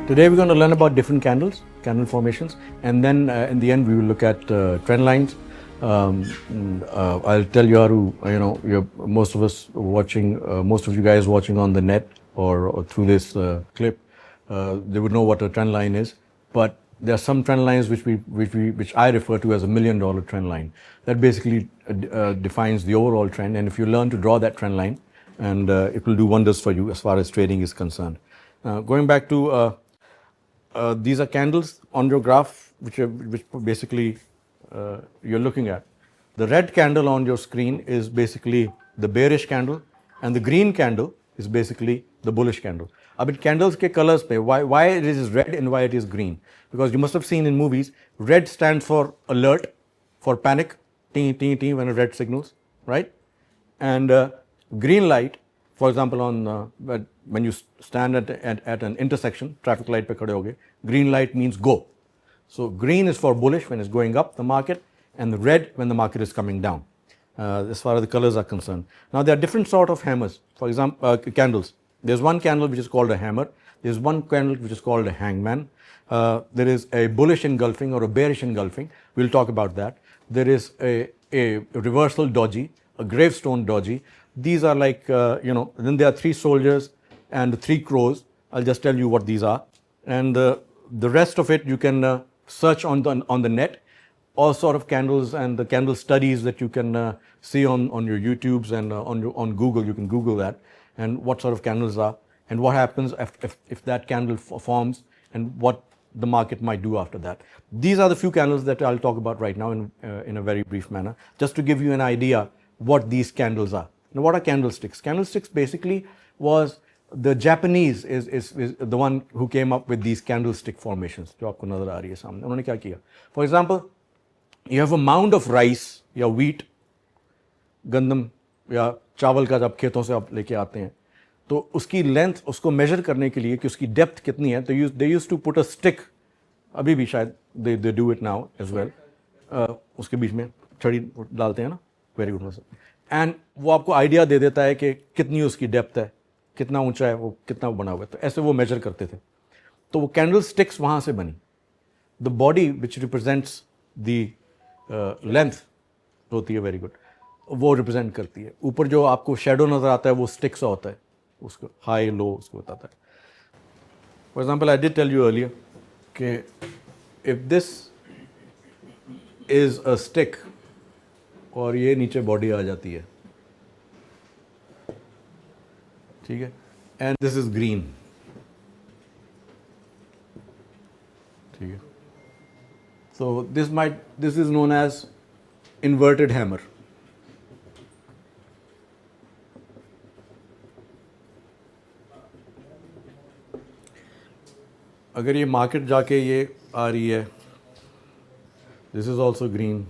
Today we're going to learn about different candles, candle formations, and then in the end we will look at trend lines. I'll tell you how to, most of us watching, most of you guys watching on the net or through this clip, they would know what a trend line is. But there are some trend lines which I refer to as a $1 million trend line. That basically defines the overall trend, and if you learn to draw that trend line, and it will do wonders for you as far as trading is concerned. Going back to these are candles on your graph, which basically you're looking at. The red candle on your screen is basically the bearish candle, and the green candle is basically the bullish candle. अब इन candles के colors पे why it is red and why it is green? Because you must have seen in movies, red stands for alert, for panic, ting ting ting when a red signals, right? And green light, for example, on when you stand at an intersection, traffic light pe khade hoge, green light means go. So green is for bullish when it's going up the market, and the red when the market is coming down, as far as the colors are concerned. Now there are different sort of hammers. For example, candles. There's one candle which is called a hammer. There's one candle which is called a hangman. There is a bullish engulfing or a bearish engulfing. We'll talk about that. There is a reversal doji, a gravestone doji. These are like, then there are 3 soldiers and 3 crows. I'll just tell you what these are. And the rest of it you can search on the net. All sort of candles and the candle studies that you can see on your YouTubes and on Google. You can Google that, and what sort of candles are, and what happens if that candle forms, and what the market might do after that. These are the few candles that I'll talk about right now in a very brief manner, just to give you an idea what these candles are. Now, what are candlesticks? Candlesticks basically was the Japanese is the one who came up with these candlestick formations. जो आपको नजर आ रही है सामने, उन्होंने क्या किया? For example, you have a mound of rice या wheat, गंदम या चावल का जब खेतों से आप लेके आते हैं, तो उसकी लेंथ उसको मेजर करने के लिए कि उसकी डेप्थ कितनी है, तो they used to put a stick, अभी भी शायद they do it now as well, उसके बीच में छड़ी डालते हैं ना, वेरी गुड सर, एंड वो आपको आइडिया दे देता है कि कितनी उसकी डेप्थ है, कितना ऊंचा है वो, कितना बना हुआ है, तो ऐसे वो मेजर करते थे. तो वो कैंडल स्टिक्स वहाँ से बनी. The body which represents the length होती है, वेरी गुड, वो रिप्रेजेंट करती है. ऊपर जो आपको शेडो नज़र आता है वो स्टिक सा होता है, उसको हाई लो उसको बताता है. For example, I did tell you earlier कि if this is a stick और ये नीचे बॉडी आ जाती है, ठीक है, एंड दिस इज ग्रीन, ठीक है, so this is known as inverted hammer. अगर ये मार्केट जाके ये आ रही है, दिस इज ऑल्सो ग्रीन,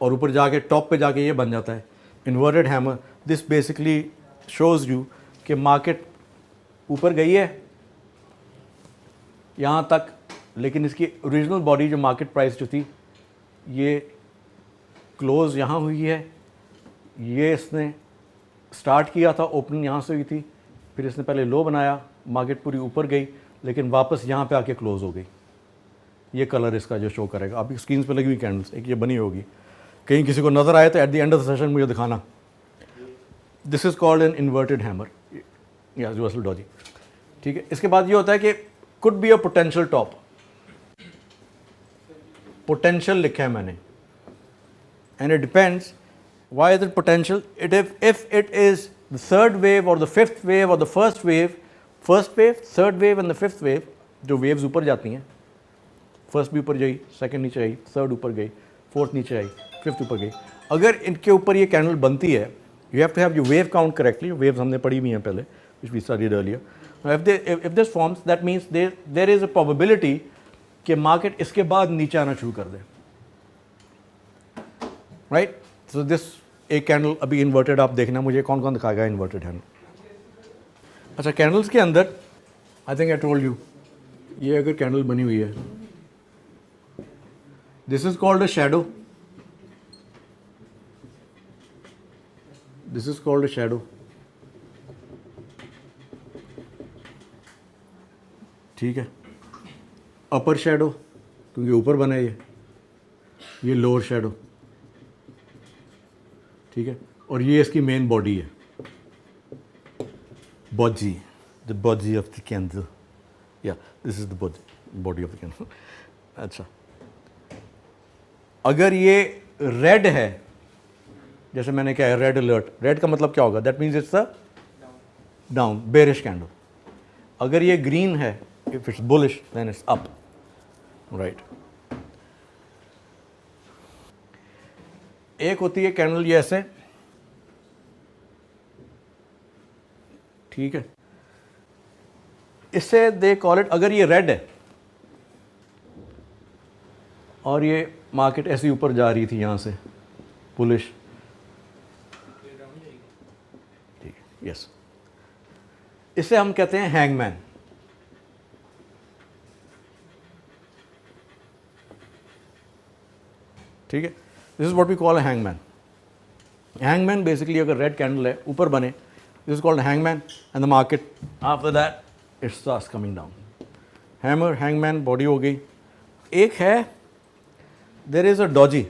और ऊपर जाके टॉप पे जाके ये बन जाता है inverted hammer. This basically shows you कि मार्केट ऊपर गई है यहाँ तक, लेकिन इसकी ओरिजिनल बॉडी जो मार्केट प्राइस जो थी, ये क्लोज यहाँ हुई है, ये इसने स्टार्ट किया था, ओपनिंग यहाँ से हुई थी, फिर इसने पहले लो बनाया, मार्केट पूरी ऊपर गई, लेकिन वापस यहाँ पे आके क्लोज हो गई. ये कलर इसका जो शो करेगा, आपकी स्क्रीन पे लगी हुई कैंडल्स, एक ये बनी होगी, कहीं किसी को नज़र आए तो at the end of the session मुझे दिखाना. This is called an inverted hammer या रिवर्सल डॉजी, ठीक है. इसके बाद ये होता है कि could be a potential top, potential लिखा है मैंने, and it depends why is it potential. If it is the third wave और द फिफ्थ वेव और the first wave, third wave and the fifth wave, जो waves ऊपर जाती हैं, first भी ऊपर गई, सेकंड नीचे आई, थर्ड ऊपर गई, फोर्थ नीचे आई, फिफ्थ ऊपर गई, अगर इनके ऊपर ये कैंडल बनती है, you have to have your wave count correctly. Waves हमने पढ़ी हुई हैं पहले, which we studied earlier. If this forms, that means there is a probability कि मार्केट इसके बाद नीचे आना शुरू कर दे, राइट. सो दिस एक कैंडल अभी इन्वर्टेड, आप देखना मुझे कौन कौन दिखाएगा इन्वर्टेड हैंडल. अच्छा, कैंडल्स के अंदर I think I told you, ये अगर कैंडल बनी हुई है, this is called a shadow, this is called a shadow. ठीक है, अपर शेडो क्योंकि ऊपर बना है ये लोअर शेडो, ठीक है, और ये इसकी मेन बॉडी है, body, the body of the candle, या this is the body of the candle. अच्छा, अगर ये रेड है, जैसे मैंने क्या है रेड अलर्ट, रेड का मतलब क्या होगा, that means it's a down bearish candle. अगर ये ग्रीन है, if it's bullish then it's up, right. एक होती है कैंडल ये ऐसे, ठीक है, इससे दे कॉल इट, अगर ये रेड है और ये मार्केट ऐसे ऊपर जा रही थी यहां से बुलिश, ठीक है, यस, इसे हम कहते हैं हैंगमैन। ठीक है, this is what we call a hangman. Hangman basically अगर रेड कैंडल है ऊपर बने, this is called hangman, and the market after that it starts coming down. Hammer, hangman body हो गई। एक है, there is a doji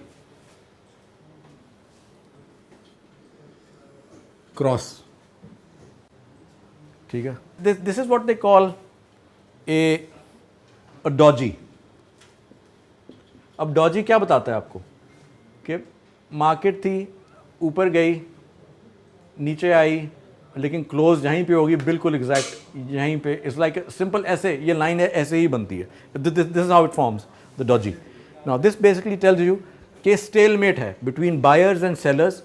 cross, ठीक है, this is what they call a doji. अब डॉजी क्या बताता है आपको कि मार्केट थी, ऊपर गई, नीचे आई, लेकिन क्लोज यहीं पे होगी, बिल्कुल एग्जैक्ट यहीं पे। इट्स लाइक सिंपल, ऐसे ये लाइन है, ऐसे ही बनती है। This is how it forms the doji. Now this basically tells you कि स्टेलमेट है बिटवीन बायर्स एंड सेलर्स,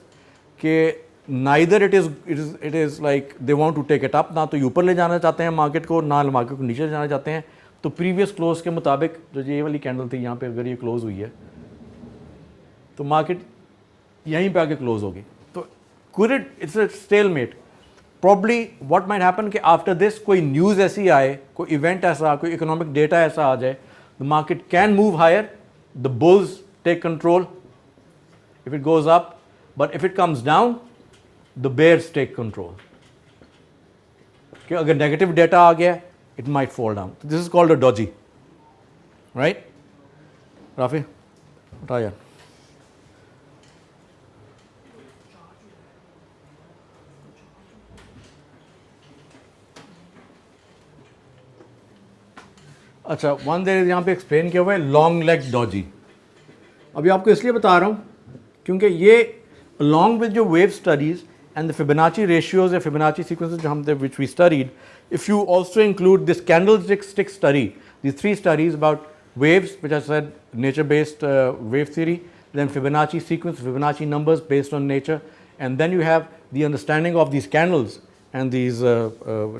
के neither it is like they want to take it up, ना तो ऊपर ले जाना चाहते हैं मार्केट को, ना मार्केट को नीचे ले जाना चाहते हैं। तो प्रीवियस क्लोज के मुताबिक जो ये वाली कैंडल थी यहाँ पे, अगर ये क्लोज हुई है तो मार्केट यहीं पे आके क्लोज होगी। तो could it, it's a stalemate. Probably what might happen कि आफ्टर दिस कोई न्यूज़ ऐसी आए, कोई इवेंट ऐसा, कोई इकोनॉमिक डेटा ऐसा आ जाए, the market can move higher, the bulls take control if it goes up, but if it comes down, the bears take control. कि अगर नेगेटिव डेटा आ गया, it might fall down. This is called a doji, right? Rafi उठा यार। अच्छा, one there यहाँ पे explain किया हुआ है लॉन्ग लेग डॉजी। अभी आपको इसलिए बता रहा हूँ क्योंकि ये along with your wave studies and the Fibonacci ratios or Fibonacci sequences जो हमने which we studied, if you also include this candlestick study, these three studies about waves, which I said nature-based wave theory, then Fibonacci sequence, Fibonacci numbers based on nature, and then you have the understanding of these candles and these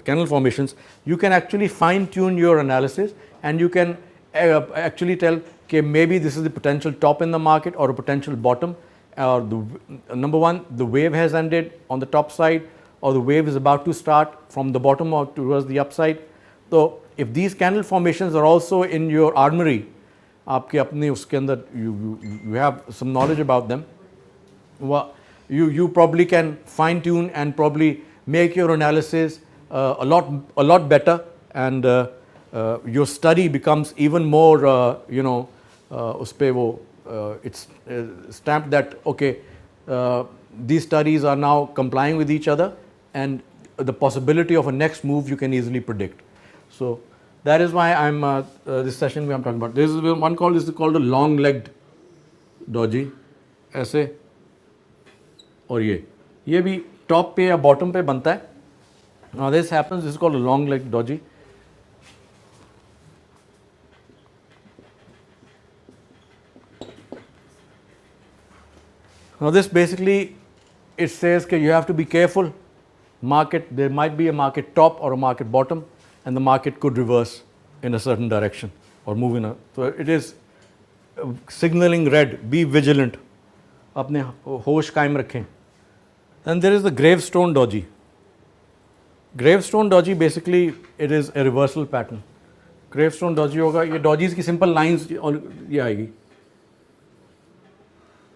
candle formations, you can actually fine-tune your analysis, and you can actually tell okay, maybe this is the potential top in the market or a potential bottom, or number one, the wave has ended on the top side, or the wave is about to start from the bottom or towards the upside. So if these candle formations are also in your armory, आपके अपने उसके अंदर you have some knowledge about them, you probably can fine tune and probably make your analysis a lot better, and your study becomes even more उस पे वो it's stamped that okay, these studies are now complying with each other, and the possibility of a next move you can easily predict. So that is why I'm this session I'm talking about. This is one called, this is called a long legged doji, ऐसे, और ये भी top पे या bottom पे बनता है. Now this happens, this is called a long legged doji. Now this basically, it says that you have to be careful. Market, there might be a market top or a market bottom, and the market could reverse in a certain direction or move in a. So it is signaling red. Be vigilant. अपने होश कायम रखें. Then there is the gravestone doji. Gravestone doji basically it is a reversal pattern. Gravestone doji होगा, ये dojis की simple lines और ये आएगी.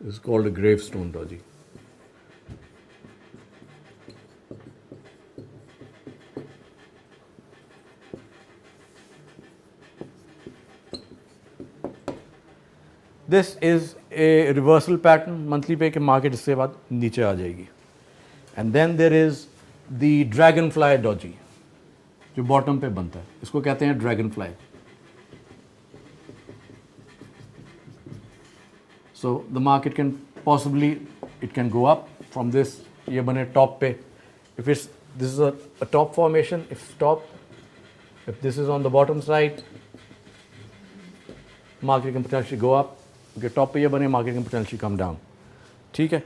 This is called a gravestone doji. This is a reversal pattern monthly पे कि मार्केट इसके बाद नीचे आ जाएगी. And then there is the dragonfly doji जो बॉटम पे बनता है, इसको कहते हैं dragonfly. So the market can possibly, it can go up from this, ये बने top पे. If it's, this is a top formation, if this is on the bottom side, market can potentially go up. Okay, top पे ये बने, market can potentially come down. ठीक है.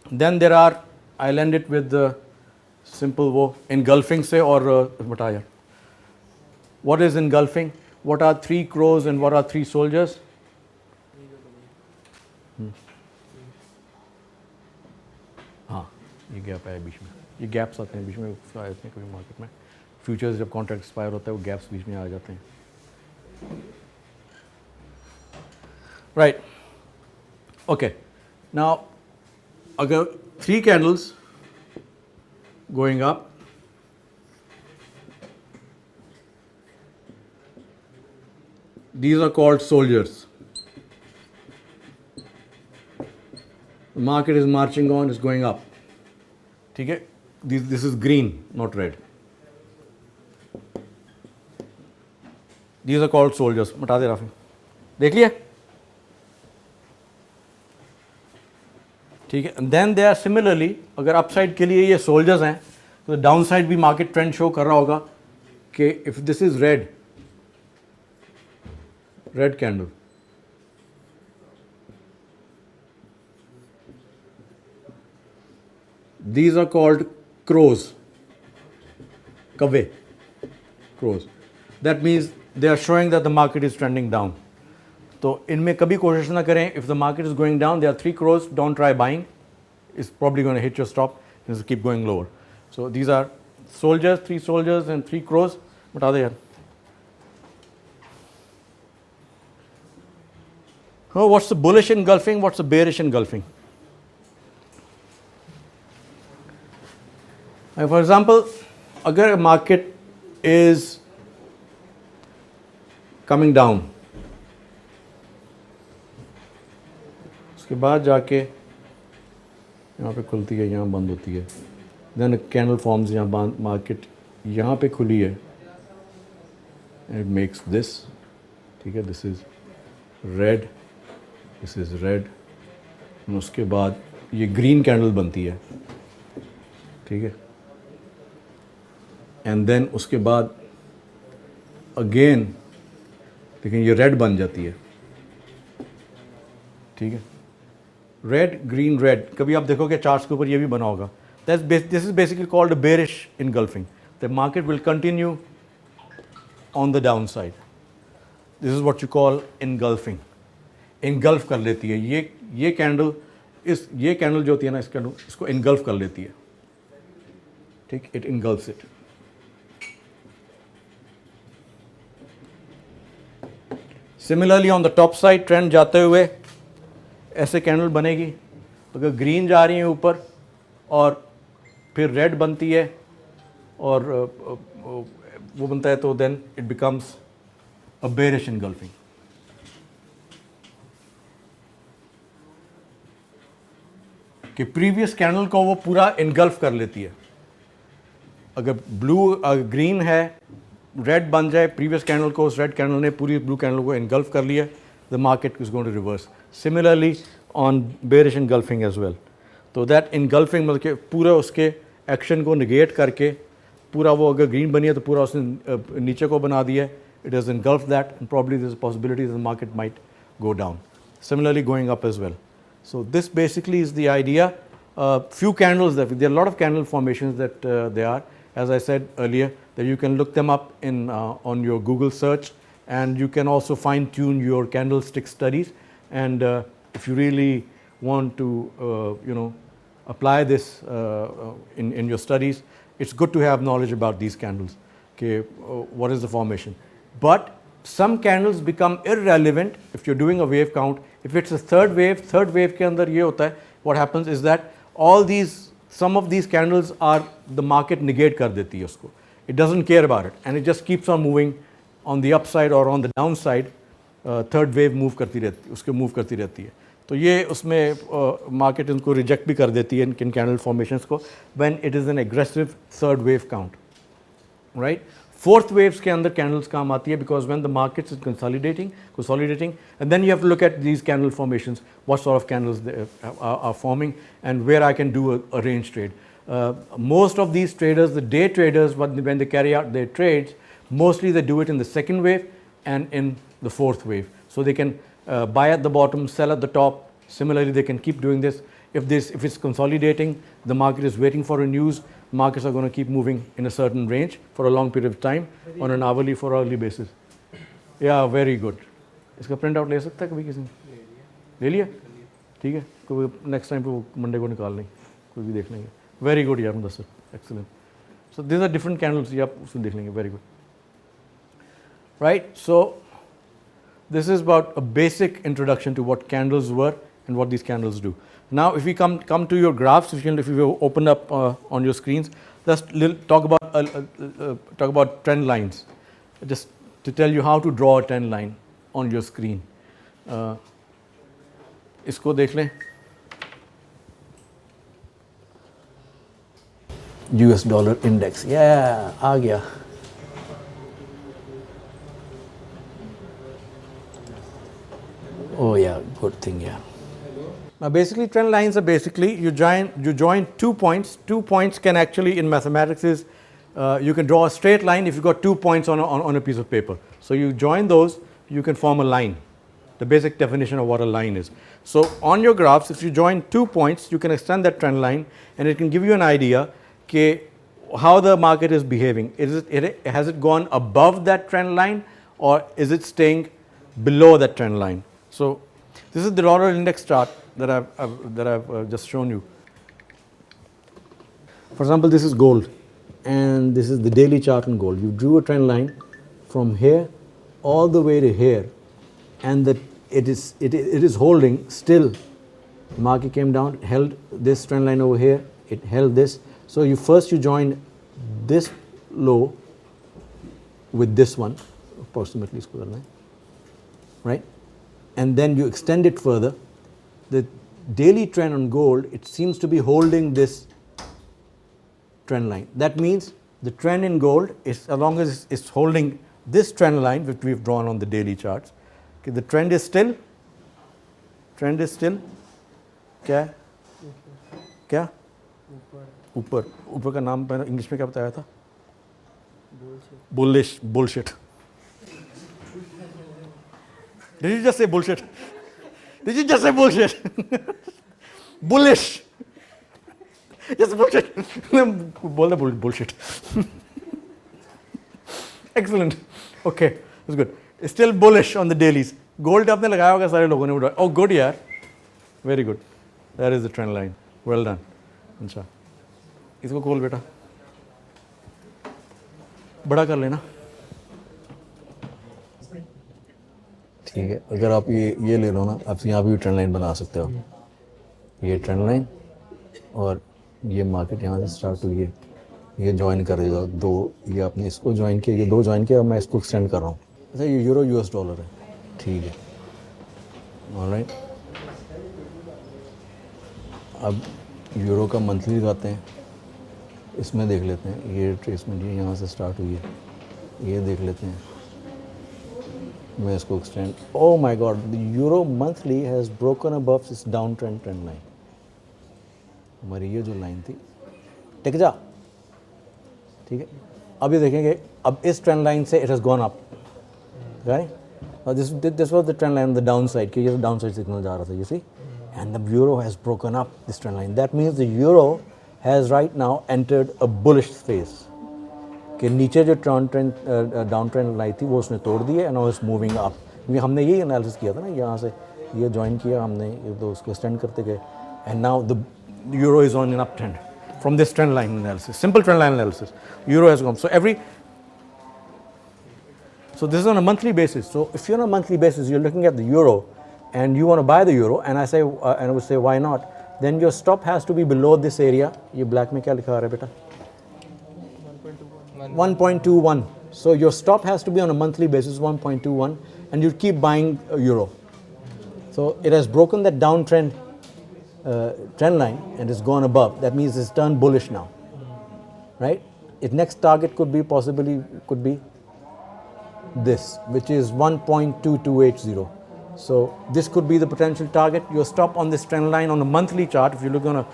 Then there are, I'll end it with the simple वो engulfing से और बता यार. What is engulfing? What are 3 crows and what are 3 soldiers? हाँ, ये गैप है बीच में, ये गैप्स आते हैं बीच में आते हैं कभी मार्केट में. फ्यूचर्स जब कॉन्ट्रैक्ट एक्सपायर होता है वो गैप्स बीच में आ जाते हैं. राइट. ओके, नाउ अगर 3 candles going up, these are called soldiers. The market is marching on, is going up. ठीक है, this is green, not red. These are called soldiers. मिटा दे राफी, देख लिया. ठीक है. And then they are similarly, अगर upside के लिए ये soldiers हैं तो डाउन साइड भी मार्केट ट्रेंड शो कर रहा होगा कि if this is red candle, these are called crows, kave, crows. That means they are showing that the market is trending down. तो इनमें कभी कोशिश ना करें. If the market is going down, there are 3 crows, don't try buying. It's probably going to hit your stop and it'll keep going lower. So these are soldiers, 3 soldiers and 3 crows. बता दे यार. Oh, what's the bullish engulfing? What's the bearish engulfing? For example, अगर market is coming down, उसके बाद जाके यहाँ पे खुलती है, यहाँ बंद होती है, then a candle forms, यहाँ market यहाँ पे खुली है and it makes this. ठीक है, this is red, this is red, और उसके बाद ये green candle बनती है. ठीक है. एंड देन उसके बाद अगेन लेकिन ये रेड बन जाती है. ठीक है, रेड ग्रीन रेड. कभी आप देखोगे चार्ट्स के ऊपर ये भी बना होगा. This is basically called bearish engulfing. The market will continue on the down side. This is what you call engulfing. Engulf कर लेती है ये कैंडल, ये कैंडल जो होती है ना, इस कैंडल इसको इनगल्फ कर लेती है. ठीक, it engulfs it. Similarly on the top side trend जाते हुए ऐसे कैंडल बनेगी. अगर ग्रीन जा रही है ऊपर और फिर रेड बनती है और वो बनता है तो then it becomes a bearish engulfing. कि प्रीवियस कैंडल को वो पूरा इनगल्फ कर लेती है. अगर ग्रीन है, रेड बन जाए प्रीवियस कैंडल को, उस रेड कैंडल ने पूरी ब्लू कैंडल को इनगल्फ कर लिया, the market is going to reverse. Similarly on bearish engulfing as well. तो दैट इनगल्फिंग मतलब कि पूरा उसके एक्शन को निगेट करके पूरा वो अगर ग्रीन बनी है तो पूरा उसने नीचे को बना दिया. It is engulf that and probably this possibility the market might go down. Similarly going up as well. So this basically is the idea. Few candles, there are a lot of candle formations that they are. As I said earlier, that you can look them up in on your Google search, and you can also fine tune your candlestick studies. And if you really want to apply this in your studies, it's good to have knowledge about these candles. Okay, what is the formation? But some candles become irrelevant if you're doing a wave count. If it's a third wave के अंदर ये होता है, what happens is that some of these candles are, the market negate कर देती है उसको. It doesn't care about it and it just keeps on moving on the upside or on the downside third wave move करती रहती है, उसके move करती रहती है. तो ये उसमें मार्केट इनको रिजेक्ट भी कर देती है इन कैंडल फॉर्मेशंस को when it is an aggressive third wave count, right. Fourth waves के अंदर कैंडल्स काम आती है because when the markets is consolidating and then you have to look at these candle formations, what sort of candles they are forming and where I can do a range trade. Most of these traders, the day traders, when they carry out their trades, mostly they do it in the second wave and in the fourth wave. So they can buy at the bottom, sell at the top. Similarly, they can keep doing this. If it's consolidating, the market is waiting for a news. Markets are going to keep moving in a certain range for a long period of time on an hourly for hourly basis. Yeah, very good. इसका print out ले सकता है कभी किसी ने? ले लिया? ठीक है, कोई नेक्स्ट टाइम पे मंडे को निकाल लेंगे, कोई भी देख लेंगे. वेरी गुड यार Mudassir, excellent. So this are different candles, ये आप उसको देख लेंगे. Very good, right. So this is about a basic introduction to what candles were and what these candles do. Now if we come to your graphs, if you open up on your screens, let's talk about trend lines, just to tell you how to draw a trend line on your screen. इसको देख लें. US dollar index, yeah, आ गया. Oh yeah, good thing, yeah. Now basically trend lines are basically you join 2 points. 2 points can actually in mathematics is you can draw a straight line if you've got 2 points on a piece of paper. So you join those, you can form a line. The basic definition of what a line is. So on your graphs, if you join 2 points, you can extend that trend line and it can give you an idea how the market is behaving. Has it gone above that trend line or is it staying below that trend line? So this is the dollar index chart that I've just shown you. For example, this is gold and this is the daily chart on gold. You drew a trend line from here all the way to here and it is holding still. The market came down, held this trend line over here, it held this. So you join this low with this one, approximately, right? And then you extend it further. The daily trend on gold, it seems to be holding this trend line. That means the trend in gold is, as long as it's holding this trend line which we've drawn on the daily charts, okay, the trend is still क्या ऊपर का नाम English में क्या बताया था? bullshit. Did you just say bullshit? Did you just say bullshit? Bullish. Just bullshit. बोल दे bullshit. Excellent. Okay, that's good. It's still bullish on the dailies. Gold आपने लगाया होगा सारे लोगों ने उठाया. Oh, good यार. Very good. That is the trend line. Well done. अच्छा. इसको खोल बेटा. बड़ा कर लेना. ठीक है, अगर आप ये ले लो ना, आप यहाँ भी ट्रेंड लाइन बना सकते हो. ये ट्रेंड लाइन और ये मार्केट यहाँ से स्टार्ट हुई है, ये ज्वाइन कर देगा. दो ये आपने इसको ज्वाइन किया, ये दो ज्वाइन किया और मैं इसको एक्सटेंड कर रहा हूँ. अच्छा, ये यूरो US डॉलर है. ठीक है, ऑलराइट. अब यूरो का मंथली लगाते हैं, इसमें देख लेते हैं. ये ट्रेसमेंट ये यहाँ से स्टार्ट हुई है, ये देख लेते हैं. मैं इसको extend. Oh my God, the euro monthly has broken above this down trend line. हमारी ये जो लाइन थी, टिक जा. ठीक है, अब ये देखेंगे, अब इस ट्रेंड लाइन से it has gone up, right. This was the trend line on the downside, कि ये डाउन साइड सिग्नल जा रहा था, you see. And the euro has broken up this trend line. That means the euro has right now entered a bullish phase. कि नीचे जो down trend लाई थी वो उसने तोड़ दी है and now it's moving up. क्योंकि हमने यही एनालिसिस किया था ना, यहाँ से ये ज्वाइन किया हमने, ये तो उसको एक्सटेंड करते गए and now the euro is on an up trend from this trend line analysis. Simple trend line analysis. Euro has gone. So this is on a monthly basis. So if you're on a monthly basis, you're looking at the euro and you want to buy the euro, and I say and I would say why not, then your stop has to be below this area. ये black में क्या लिखा है बेटा? 1.21. So your stop has to be on a monthly basis 1.21. and you keep buying euro. So it has broken that downtrend trend line and it's gone above. That means it's turned bullish now, right? Its next target could be this, which is 1.2280. So this could be the potential target. Your stop on this trend line on a monthly chart, if you look on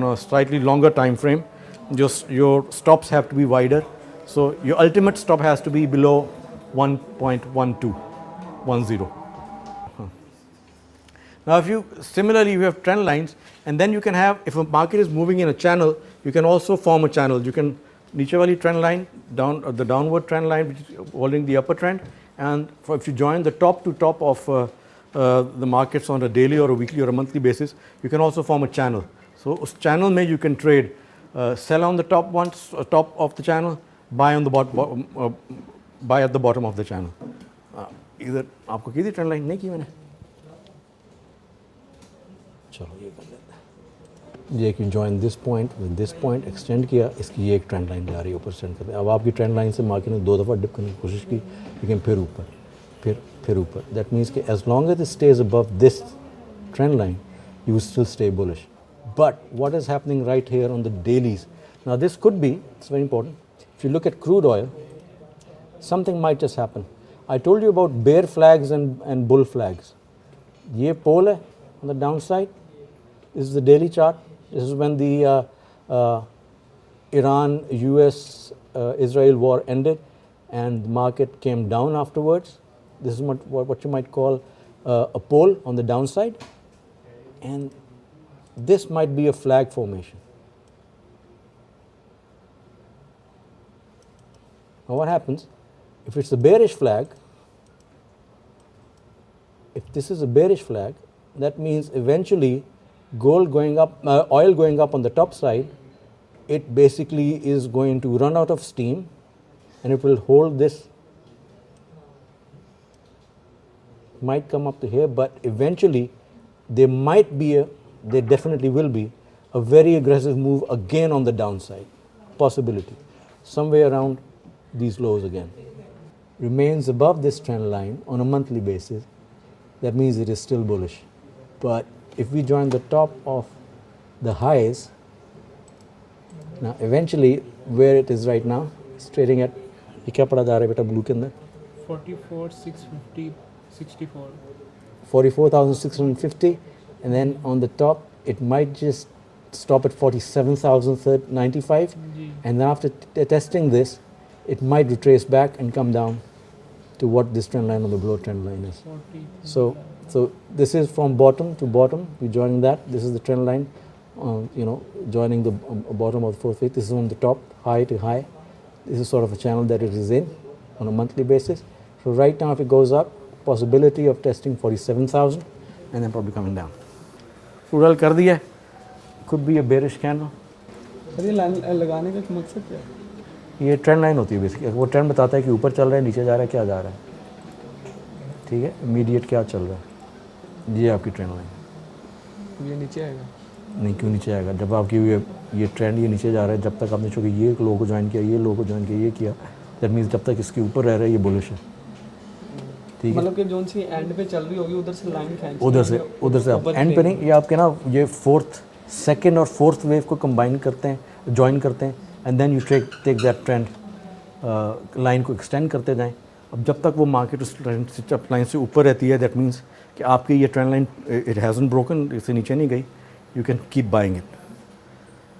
a slightly longer time frame, your stops have to be wider. So your ultimate stop has to be below 1.1210. Now, if you have trend lines, and then you can have, if a market is moving in a channel, you can also form a channel. You can नीचे वाली trend line, the downward trend line, which is holding the upper trend, and if you join the top to top of the markets on a daily or a weekly or a monthly basis, you can also form a channel. So उस channel में you can trade, sell on the top of the channel, buy on the buy at the bottom of the channel. इधर आपको की थी trend line? नहीं की मैंने. चलो ये कर लेते हैं. ये कि join this point with this point extend किया, इसकी ये एक ट्रेंड लाइन जा रही है ऊपर सेंड करते हैं. अब आपकी ट्रेंड लाइन से मार्केट ने 2 दफ़ा डिप करने की कोशिश की, लेकिन फिर ऊपर, फिर ऊपर. दैट मीन्स कि as long as it stays above this trend line, you will still stay bullish. But what is happening right here on the dailies? Now this could be, it's very important, if you look at crude oil, something might just happen. I told you about bear flags and bull flags. ये pole है on the downside. This is the daily chart. This is when the Iran-US Israel war ended and the market came down afterwards. This is what you might call a pole on the downside. And this might be a flag formation. Now what happens if it's a bearish flag? If this is a bearish flag, that means eventually gold going up, oil going up on the top side, it basically is going to run out of steam and it will hold this. Might come up to here, but eventually there definitely will be a very aggressive move again on the downside. Possibility. Somewhere around these lows again. Remains above this trend line on a monthly basis. That means it is still bullish. But if we join the top of the highs, now eventually where it is right now, it's trading at, ये क्या पड़ा जा रहा है बेटा blue के अंदर? 44,650, 44,650, and then on the top it might just stop at 47,095, and then after testing this, it might retrace back and come down to what this trend line or the below trend line is. 40. So this is from bottom to bottom. We're joining that. This is the trend line, joining the bottom of the fourth week. This is on the top, high to high. This is sort of a channel that it is in on a monthly basis. So right now, if it goes up, possibility of testing 47,000 and then probably coming down. Crude oil कर दिया, could be a bearish candle. ये लगाने का मकसद क्या है? ये trend line होती है बेसिकली. वो ट्रेंड बताता है कि ऊपर चल रहा है, नीचे जा रहा है, क्या जा रहा है. ठीक है, इमीडिएट क्या चल रहा है. ये आपकी ट्रेंड लाइन. ये नीचे आएगा? नहीं, क्यों नीचे आएगा? जब आपकी ये ट्रेंड ये नीचे जा रहा है, जब तक आपने चूँकि ये लो को ज्वाइन किया, ये लो को ज्वाइन किया, ये किया, दैट मीन्स जब तक इसके ऊपर रह रहा है ये बुलिश है. ठीक है, मतलब कि जोन सी एंड पे चल रही होगी उधर से लाइन खींच, उधर से आप एंड पे नहीं, ये आपके ना ये सेकंड और फोर्थ वेव को कंबाइन करते हैं, ज्वाइन करते हैं, and then you take that trend line को एक्सटेंड करते जाएं. अब जब तक वो मार्केट उस लाइन से ऊपर रहती है, दैट मीन्स कि आपकी ये trend line it hasn't broken, इससे नीचे नहीं गई, you can keep buying it.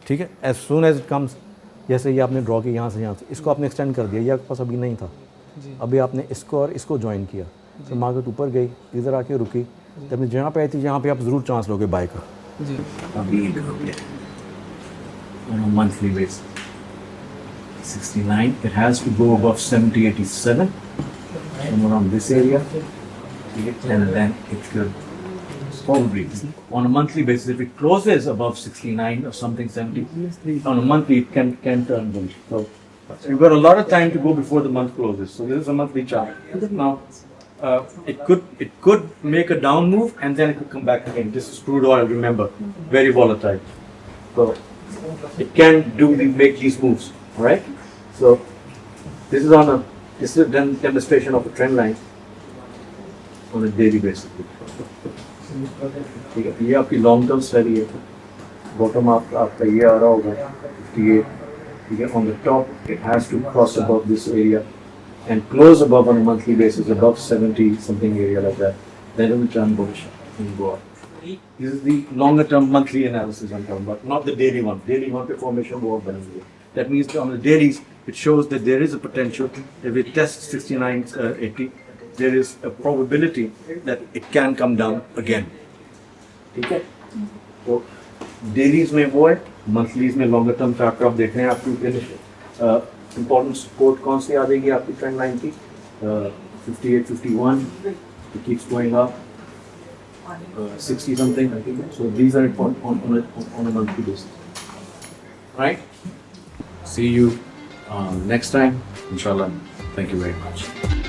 ठीक है, as soon as it comes, जैसे ये आपने ड्रॉ किया यहाँ से, इसको आपने एक्सटेंड कर दिया, ये आपके पास अभी नहीं था, अभी आपने इसको और इसको ज्वाइन किया, तो मार्केट ऊपर गई, इधर आके रुकी, तब जहाँ पे आई थी यहाँ पे आप ज़रूर चांस लोगे बाय का. जी अभी monthly base 69, it has to go above 70, 87, somewhere around this area, and then it could probably, on a monthly basis, if it closes above 69 or something, 70, on a monthly it can turn bullish. So you've got a lot of time to go before the month closes. So this is a monthly chart. Now, it could make a down move and then it could come back again. This is crude oil, remember, very volatile. So it can make these moves, all right? So this is a demonstration of a trend line. on a daily basis. ठीक है, ये आपकी long term study है. Bottom आपका ये आ रहा होगा 58. ठीक है, on the top it has to cross above this area and close above on a monthly basis above 70 something area like that. Then it will turn bullish and go up. This is the longer term monthly analysis I'm talking about, not the daily one. Daily one पे formation बहुत बनेंगे. That means on the dailies it shows that there is a potential. If it tests 69.80, there is a probability that it can come down again. ठीक है? तो dailies में वो है, monthlies में longer term chart आप देख रहे हैं आपको important support कौन सी आ जाएगी आपकी trend line की 58, 51. It keeps going up. 60 something. So these are important on a monthly basis. Right? See you next time, inshallah. Thank you very much.